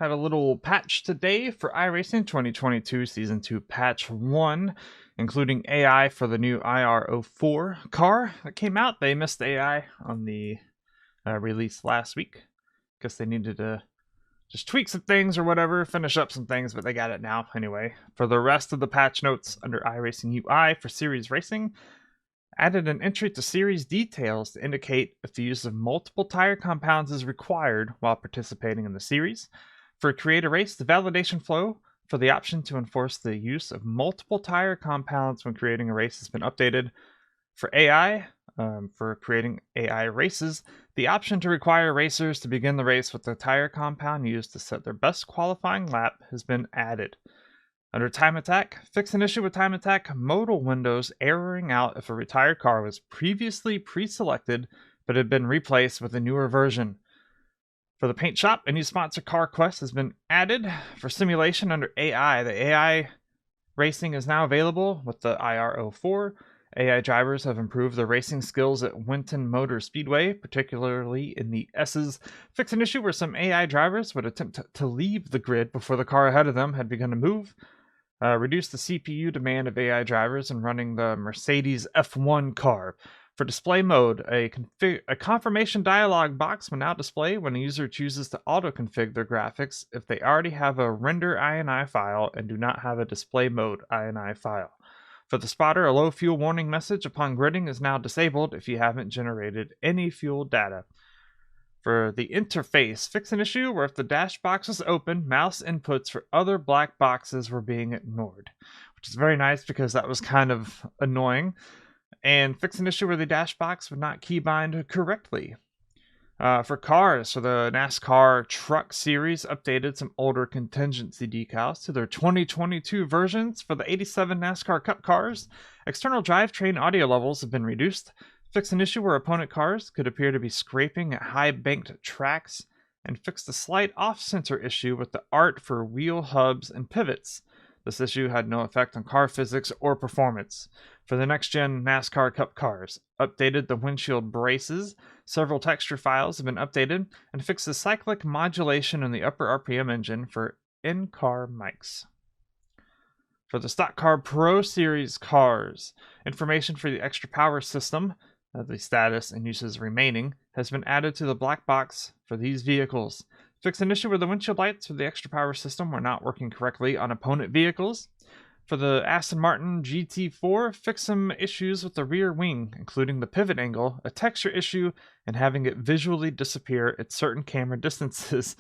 Had a little patch today for iRacing 2022 Season 2 Patch 1, including AI for the new IR04 car that came out. They missed AI on the release last week because they needed to just tweak some things or whatever, finish up some things, but they got it now anyway. For the rest of the patch notes under iRacing UI for Series Racing, added an entry to series details to indicate if the use of multiple tire compounds is required while participating in the series. For Create a Race, the validation flow for the option to enforce the use of multiple tire compounds when creating a race has been updated. For AI, for creating AI races, the option to require racers to begin the race with the tire compound used to set their best qualifying lap has been added. Under Time Attack, fix an issue with Time Attack modal windows erroring out if a retired car was previously pre-selected but had been replaced with a newer version. For the paint shop, a new sponsor car quest has been added. For simulation under AI, the AI racing is now available with the IR04. AI drivers have improved their racing skills at Winton Motor Speedway, particularly in the S's. Fix an issue where some AI drivers would attempt to leave the grid before the car ahead of them had begun to move. Reduce the CPU demand of AI drivers in running the Mercedes F1 car. For display mode, a confirmation dialog box will now display when a user chooses to auto-config their graphics if they already have a render INI file and do not have a display mode INI file. For the spotter, a low fuel warning message upon gridding is now disabled if you haven't generated any fuel data. For the interface, fix an issue where if the dash box was open, mouse inputs for other black boxes were being ignored, which is very nice because that was kind of annoying. And fix an issue where the dash box would not keybind correctly. For cars, so the NASCAR Truck Series updated some older contingency decals to their 2022 versions for the 87 NASCAR Cup cars. External drivetrain audio levels have been reduced. Fix an issue where opponent cars could appear to be scraping at high banked tracks, and fix the slight off-center issue with the art for wheel hubs and pivots. This issue had no effect on car physics or performance. For the next-gen NASCAR Cup cars, updated the windshield braces, several texture files have been updated, and fixed the cyclic modulation in the upper RPM engine for in-car mics. For the Stock Car Pro Series cars, information for the extra power system, the status and uses remaining, has been added to the black box for these vehicles. Fix an issue where the windshield lights for the extra power system were not working correctly on opponent vehicles. For the Aston Martin Gt4, fix some issues with the rear wing, including the pivot angle, a texture issue, and having it visually disappear at certain camera distances.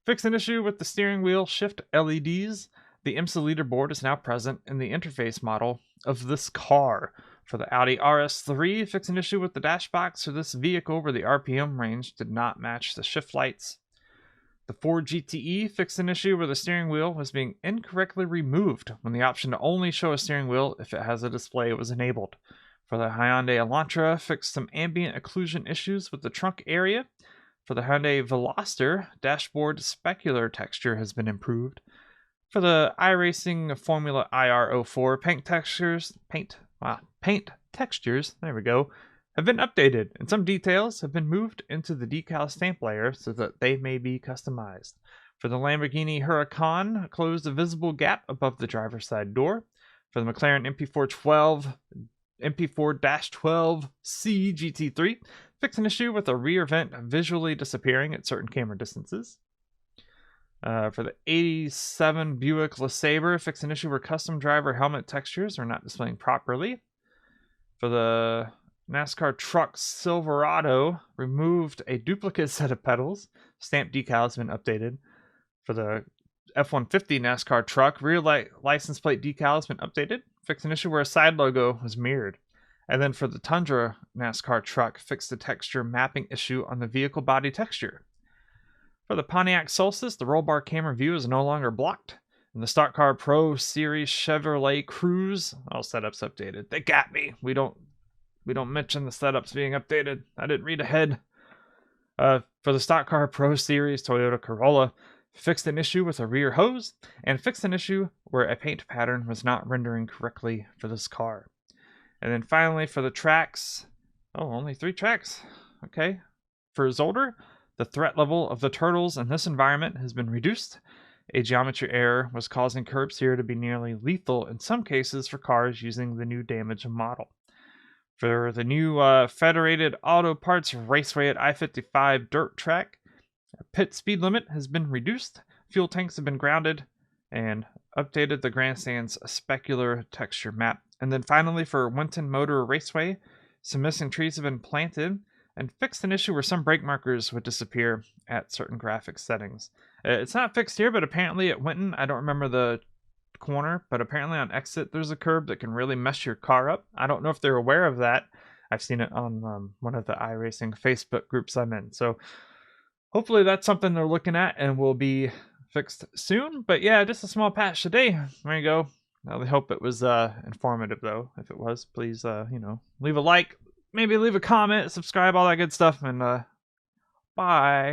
Fix an issue with the steering wheel shift LEDs. The IMSA leaderboard is now present in the interface model of this car. For the Audi RS3, fix an issue with the dash box for this vehicle where the RPM range did not match the shift lights. The Ford GTE fixed an issue where the steering wheel was being incorrectly removed when the option to only show a steering wheel if it has a display was enabled. For the Hyundai Elantra, fixed some ambient occlusion issues with the trunk area. For the Hyundai Veloster, dashboard specular texture has been improved. For the iRacing Formula IR04, paint textures, there we go, have been updated, and some details have been moved into the decal stamp layer so that they may be customized. For the Lamborghini Huracan, closed a visible gap above the driver's side door. For the McLaren MP4-12C GT3, fix an issue with a rear vent visually disappearing at certain camera distances. For the 87 Buick LeSabre, fix an issue where custom driver helmet textures are not displaying properly. For the NASCAR Truck Silverado, removed a duplicate set of pedals. Stamp decal has been updated. For the F-150 NASCAR Truck, rear license plate decal has been updated. Fix an issue where a side logo was mirrored. And then for the Tundra NASCAR Truck, fix the texture mapping issue on the vehicle body texture. For the Pontiac Solstice, the roll bar camera view is no longer blocked. In the Stock Car Pro Series Chevrolet Cruze, all setups updated. They got me. We don't mention the setups being updated. I didn't read ahead. For the Stock Car Pro Series Toyota Corolla, fixed an issue with a rear hose, and fixed an issue where a paint pattern was not rendering correctly for this car. And then finally for the tracks, only 3 tracks. Okay. For Zolder, The threat level of the turtles in this environment has been reduced. A geometry error was causing curbs here to be nearly lethal in some cases for cars using the new damage model. For the new Federated Auto Parts Raceway at I-55 dirt track, pit speed limit has been reduced, fuel tanks have been grounded, and updated the grandstand's specular texture map. And then finally for Winton Motor Raceway, some missing trees have been planted and fixed an issue where some brake markers would disappear at certain graphics settings. It's not fixed here, but apparently at Winton, I don't remember the corner, but apparently on exit there's a curb that can really mess your car up. I don't know if they're aware of that. I've seen it on one of the iRacing Facebook groups I'm in. So hopefully that's something they're looking at and will be fixed soon. But yeah, just a small patch today. There you go. I hope it was informative though. If it was, please leave a like, maybe leave a comment, subscribe, all that good stuff, and bye.